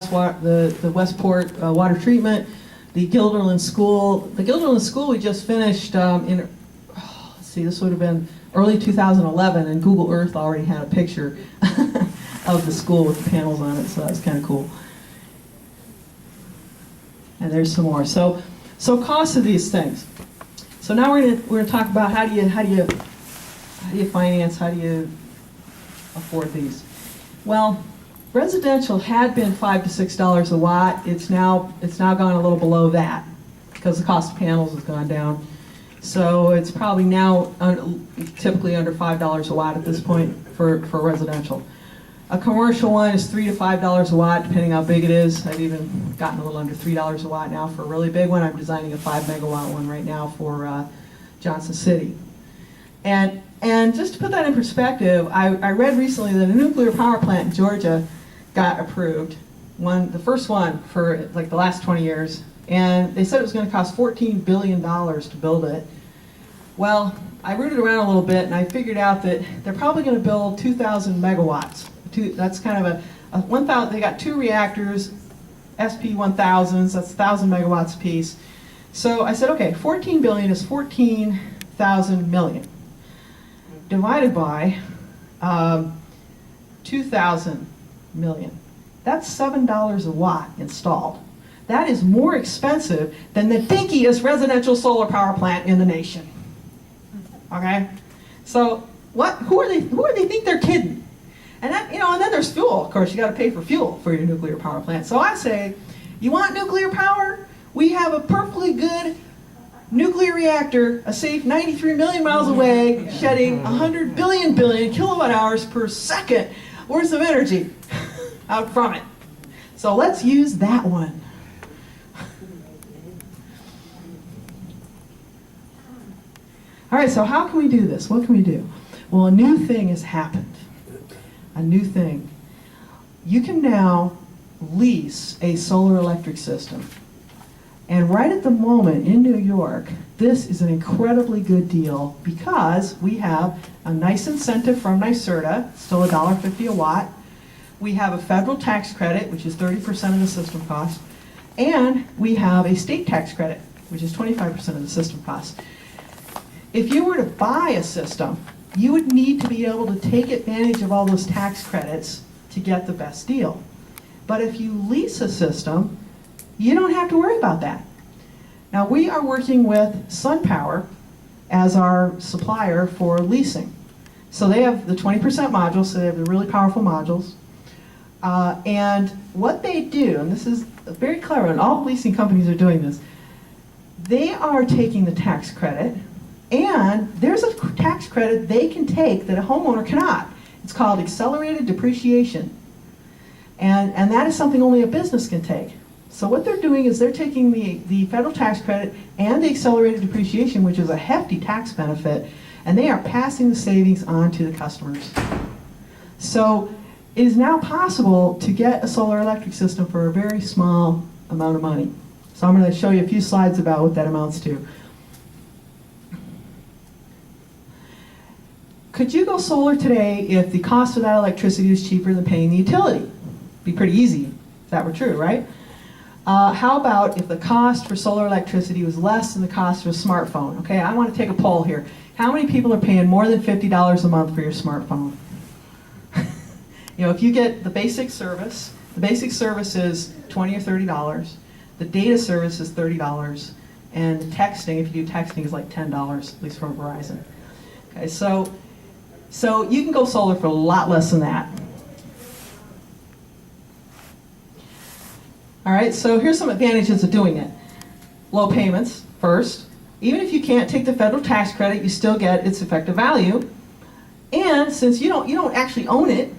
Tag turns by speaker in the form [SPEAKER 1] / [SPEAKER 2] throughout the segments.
[SPEAKER 1] the Westport water treatment, the Guilderland School. The Guilderland School we just finished let's see, this would have been early 2011, and Google Earth already had a picture of the school with the panels on it, so that was kind of cool. And there's some more. So cost of these things. So now we're gonna talk about how do you finance, how do you afford these? Well, residential had been $5 to $6 a watt. It's now gone a little below that because the cost of panels has gone down. So it's probably now typically under $5 a watt at this point for residential. A commercial one is $3 to $5 a watt, depending how big it is. I've even gotten a little under $3 a watt now for a really big one. I'm designing a 5 megawatt one right now for Johnson City. And just to put that in perspective, I read recently that a nuclear power plant in Georgia got approved, the first one for like the last 20 years, and they said it was going to cost $14 billion to build it. Well, I rooted around a little bit and I figured out that they're probably going to build 2,000 megawatts. That's kind of a 1,000. They got 2 reactors, SP1000s. That's 1,000 megawatts apiece. So I said, okay, 14 billion is 14,000 million divided by 2,000 million. That's $7 a watt installed. That is more expensive than the dinkiest residential solar power plant in the nation. Okay, so who are they think they're kidding? And that, and then there's fuel. Of course, you got to pay for fuel for your nuclear power plant. So I say, you want nuclear power? We have a perfectly good nuclear reactor, a safe 93 million miles away, shedding 100 billion kilowatt hours per second worth of energy out from it. So let's use that one. All right, so how can we do this? What can we do? Well, a new thing has happened. A new thing. You can now lease a solar electric system. And right at the moment in New York, this is an incredibly good deal because we have a nice incentive from NYSERDA, still $1.50 a watt. We have a federal tax credit, which is 30% of the system cost. And we have a state tax credit, which is 25% of the system cost. If you were to buy a system, you would need to be able to take advantage of all those tax credits to get the best deal. But if you lease a system, you don't have to worry about that. Now we are working with SunPower as our supplier for leasing. So they have the 20% modules, so they have the really powerful modules. And what they do, and this is very clever, and all leasing companies are doing this, they are taking the tax credit, and there's a tax credit they can take that a homeowner cannot. It's called accelerated depreciation. And that is something only a business can take. So what they're doing is they're taking the federal tax credit and the accelerated depreciation, which is a hefty tax benefit, and they are passing the savings on to the customers. So it is now possible to get a solar electric system for a very small amount of money. So I'm going to show you a few slides about what that amounts to. Could you go solar today if the cost of that electricity was cheaper than paying the utility? Be pretty easy if that were true, right? How about if the cost for solar electricity was less than the cost of a smartphone? Okay, I want to take a poll here. How many people are paying more than $50 a month for your smartphone? If you get the basic service is $20 or $30. The data service is $30. And the texting, if you do texting, is like $10, at least from Verizon. Okay, so you can go solar for a lot less than that. All right, so here's some advantages of doing it. Low payments, first. Even if you can't take the federal tax credit, you still get its effective value. And since you don't actually own it,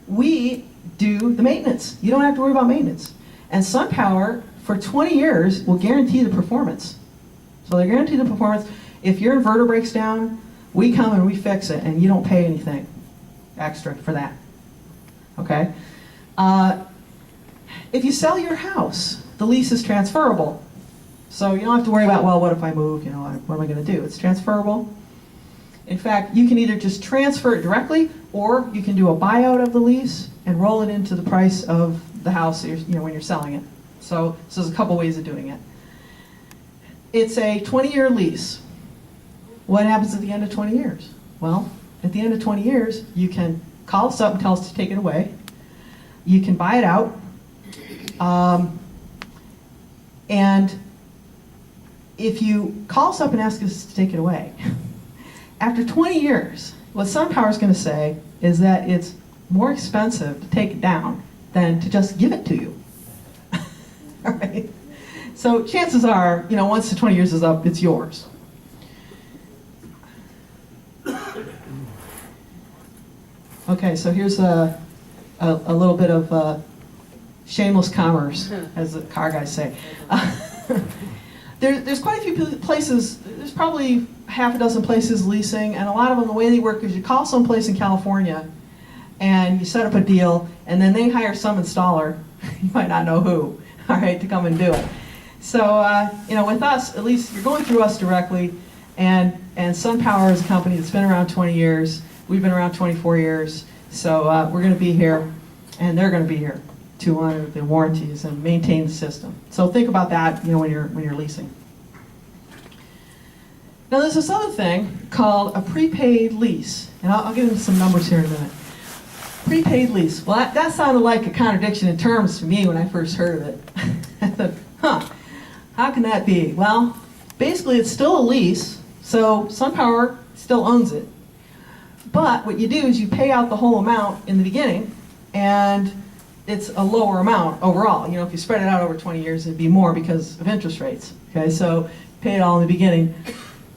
[SPEAKER 1] we do the maintenance. You don't have to worry about maintenance. And SunPower, for 20 years, will guarantee the performance. So they guarantee the performance. If your inverter breaks down, we come and we fix it, and you don't pay anything extra for that. Okay? If you sell your house, the lease is transferable. So you don't have to worry about, well, what if I move? What am I going to do? It's transferable. In fact, you can either just transfer it directly, or you can do a buyout of the lease and roll it into the price of the house, when you're selling it. So there's a couple ways of doing it. It's a 20-year lease. What happens at the end of 20 years? Well, at the end of 20 years, you can call us up and tell us to take it away. You can buy it out. And if you call us up and ask us to take it away, after 20 years, what SunPower is going to say is that it's more expensive to take it down than to just give it to you. All right? So chances are, once the 20 years is up, it's yours. Okay, so here's a little bit of shameless commerce, as the car guys say. There's quite a few places, there's probably half a dozen places leasing, and a lot of them, the way they work is you call someplace in California, and you set up a deal, and then they hire some installer, you might not know who, all right, to come and do it. So, with us, at least you're going through us directly, and SunPower is a company that's been around 20 years. We've been around 24 years, so we're going to be here, and they're going to be here to honor the warranties and maintain the system. So think about that, when you're leasing. Now there's this other thing called a prepaid lease, and I'll get into some numbers here in a minute. Prepaid lease. Well, that sounded like a contradiction in terms to me when I first heard of it. I thought, how can that be? Well, basically it's still a lease, so SunPower still owns it. But what you do is you pay out the whole amount in the beginning, and it's a lower amount overall. If you spread it out over 20 years, it'd be more because of interest rates. Okay, so pay it all in the beginning.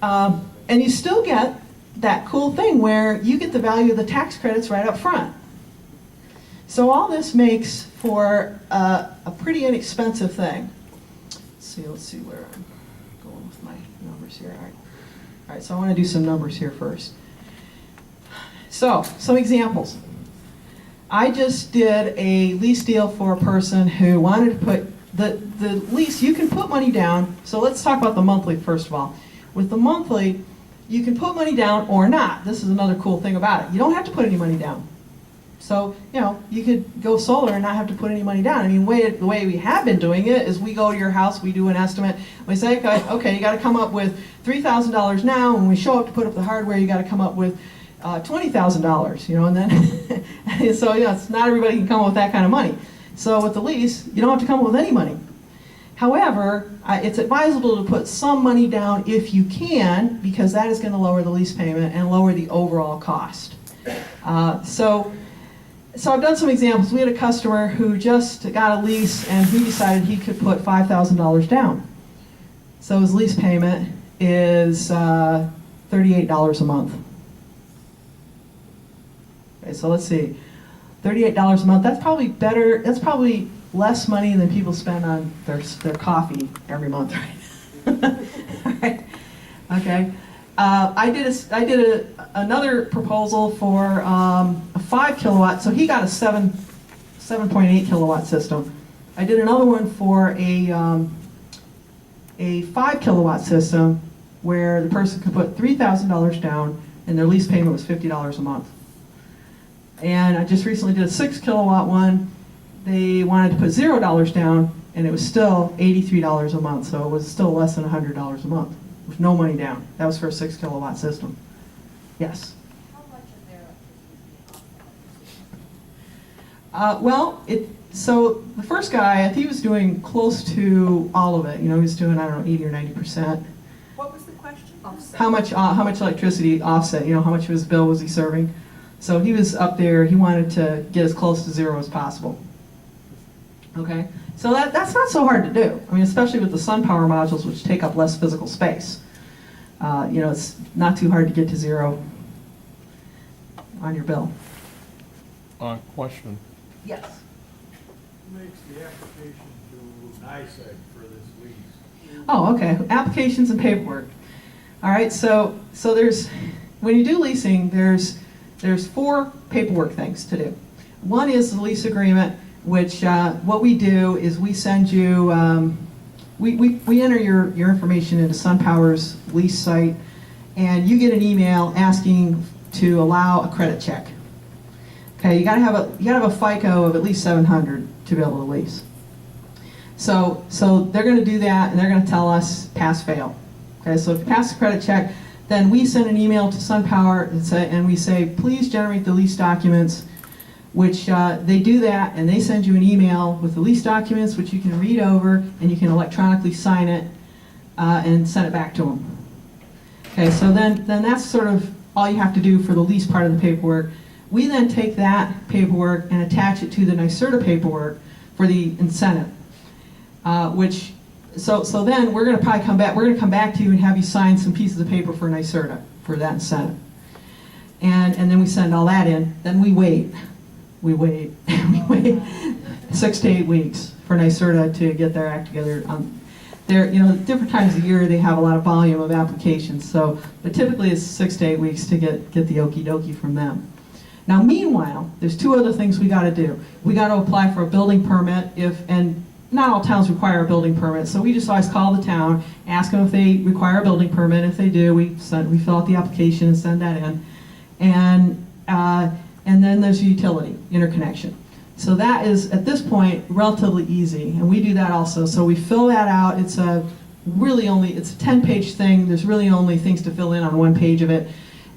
[SPEAKER 1] And you still get that cool thing where you get the value of the tax credits right up front. So all this makes for a pretty inexpensive thing. Let's see where I'm going with my numbers here. All right, so I want to do some numbers here first. So, some examples. I just did a lease deal for a person who wanted to put, the lease, you can put money down, so let's talk about the monthly first of all. With the monthly, you can put money down or not. This is another cool thing about it. You don't have to put any money down. So, you could go solar and not have to put any money down. I mean, the way we have been doing it is we go to your house, we do an estimate, we say, okay, you got to come up with $3,000 now, and when we show up to put up the hardware, you got to come up with $20,000, and then, so it's not everybody can come up with that kind of money. So with the lease, you don't have to come up with any money. However, it's advisable to put some money down if you can, because that is going to lower the lease payment and lower the overall cost. So I've done some examples. We had a customer who just got a lease, and he decided he could put $5,000 down. So his lease payment is $38 a month. Okay, so let's see, $38 a month, that's probably better, that's probably less money than people spend on their coffee every month, right? Right. Okay. I did another proposal for a 5 kilowatt, so he got a 7.8 kilowatt system. I did another one for a 5 kilowatt system where the person could put $3,000 down and their lease payment was $50 a month. And I just recently did a 6 kilowatt one. They wanted to put $0 down, and it was still $83 a month, so it was still less than $100 a month with no money down. That was for a 6 kilowatt system. Yes?
[SPEAKER 2] How much of their
[SPEAKER 1] electricity? So the first guy, I think he was doing close to all of it. He was doing, I don't know, 80 or 90%.
[SPEAKER 2] What was the question? Offset.
[SPEAKER 1] How much electricity offset? How much of his bill was he serving? So he was up there. He wanted to get as close to zero as possible. Okay, so that's not so hard to do. I mean, especially with the SunPower modules, which take up less physical space. It's not too hard to get to zero on your bill.
[SPEAKER 3] Question.
[SPEAKER 1] Yes.
[SPEAKER 4] Who makes the application to NICEAG for this lease?
[SPEAKER 1] Oh, okay. Applications and paperwork. All right. So there's, when you do leasing, there's 4 paperwork things to do. One is the lease agreement, which what we do is we send you, we enter your information into SunPower's lease site, and you get an email asking to allow a credit check. Okay, you gotta have a FICO of at least 700 to be able to lease. So they're gonna do that, and they're gonna tell us pass, fail. Okay, so if you pass the credit check, then we send an email to SunPower and we say, please generate the lease documents, which they do that, and they send you an email with the lease documents, which you can read over, and you can electronically sign it and send it back to them. Okay, so then that's sort of all you have to do for the lease part of the paperwork. We then take that paperwork and attach it to the NYSERDA paperwork for the incentive, so then we're going to probably come back. We're going to come back to you and have you sign some pieces of paper for NYSERDA for that incentive, and then we send all that in. Then we wait, we wait 6 to 8 weeks for NYSERDA to get their act together. Different times of year they have a lot of volume of applications, but typically it's 6 to 8 weeks to get the okie dokie from them. Now, meanwhile, there's 2 other things we got to do. We got to apply for a building permit and not all towns require a building permit, so we just always call the town, ask them if they require a building permit. If they do, we fill out the application and send that in. And then there's a utility interconnection. So that is, at this point, relatively easy, and we do that also. So we fill that out. It's a 10-page thing. There's really only things to fill in on 1 page of it.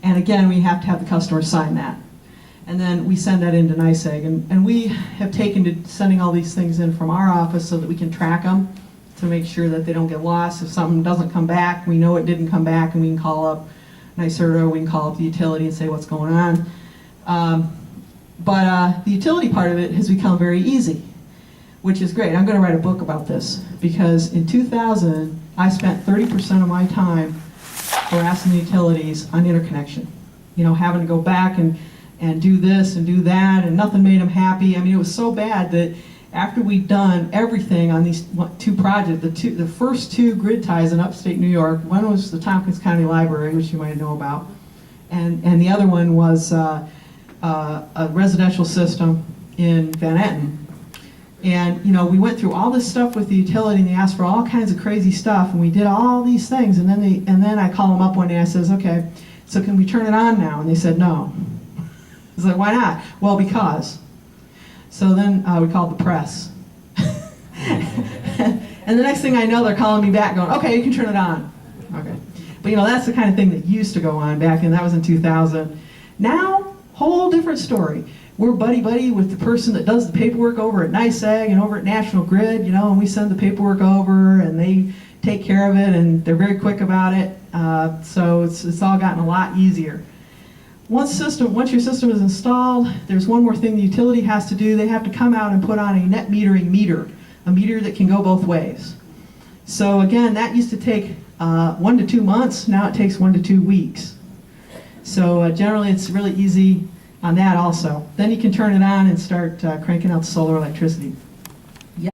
[SPEAKER 1] And again, we have to have the customer sign that. And then we send that into NYSEG, and we have taken to sending all these things in from our office so that we can track them to make sure that they don't get lost. If something doesn't come back, we know it didn't come back, and we can call up NYSERDA, we can call up the utility and say what's going on. But the utility part of it has become very easy, which is great. I'm going to write a book about this, because in 2000, I spent 30% of my time harassing the utilities on interconnection. Having to go back and do this and do that, and nothing made them happy. I mean, it was so bad that after we'd done everything on these 2 projects, the first 2 grid ties in upstate New York, one was the Tompkins County Library, which you might know about, and the other one was a residential system in Van Etten. And we went through all this stuff with the utility, and they asked for all kinds of crazy stuff, and we did all these things, and then I call them up one day and I says, okay, so can we turn it on now? And they said no. I was like, why not? Well, because. So then we called the press. And the next thing I know, they're calling me back going, okay, you can turn it on. Okay. But that's the kind of thing that used to go on back then. That was in 2000. Now, whole different story. We're buddy-buddy with the person that does the paperwork over at NYSEG and over at National Grid, and we send the paperwork over, and they take care of it, and they're very quick about it. So it's all gotten a lot easier. Once your system is installed, there's one more thing the utility has to do. They have to come out and put on a net metering meter, a meter that can go both ways. So again, that used to take 1 to 2 months. Now it takes 1 to 2 weeks. So generally it's really easy on that also. Then you can turn it on and start cranking out the solar electricity.